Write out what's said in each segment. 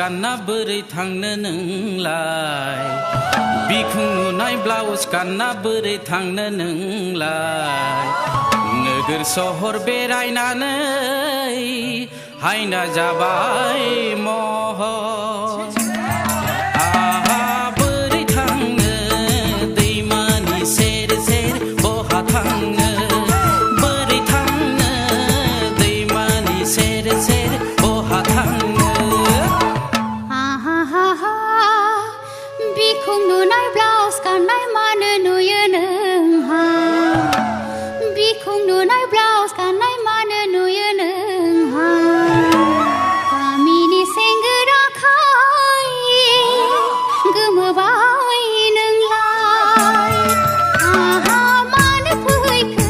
गानना बोरै थांनो नोंलाय बिखुं नुनाय ब्लाउस गानना बोरै थांनो नोंलाय नोगोर सहर बेरायनानै हायना जाबाय महर आहा बोरै थांनो दैमानि सेर सेर बहा थांनो बोरै थांनो दैमानि सेर सेर बहा थांनो बिखुं नुनाय ब्लाउस गाननाय मानो नुयो नोंहा बिखुं नुनाय ब्लाउस गाननाय मानो नुयो नोंहा गामिनि सेंग्राखाय गोमोबाय नोंलाय आहा मानो फैखो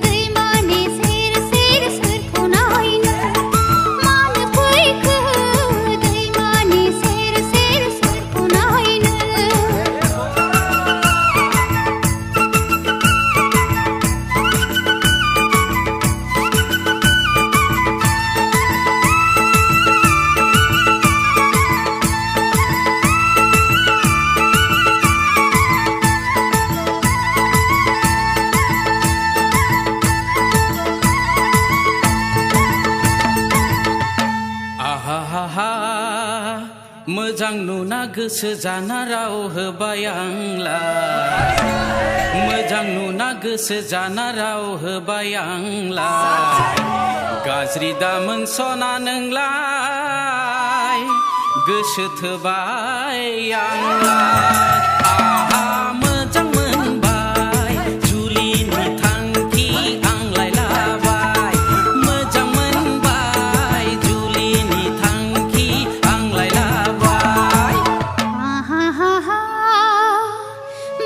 दैमानि सेर सेर सोरखौ नायनो मानो फैखो दैमानि सेर सेर सोरखौ नायनो मोजां नुना गोसो जाना राव होबाय आंलाय मोजां नुना गोसो जाना राव होबाय आंलाय गाज्रि दामोन सना नोंलाय गोसो थोबाय आंलाय आहा मोजां मोनबाय जुलिनि थांखि आंलाय लाबाय मोजां मोनबाय जुलिनि थांखि आंलाय लाबाय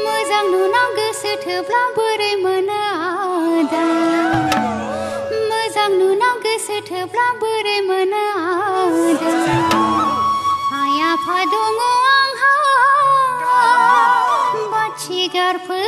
मोजां नुना गोसो थोब्ला बोरै मोनो आदा मोजां नुना गोसो थोब्ला बोरै मोनो आदा आइ आफा दङ आंहा बाथि गारफै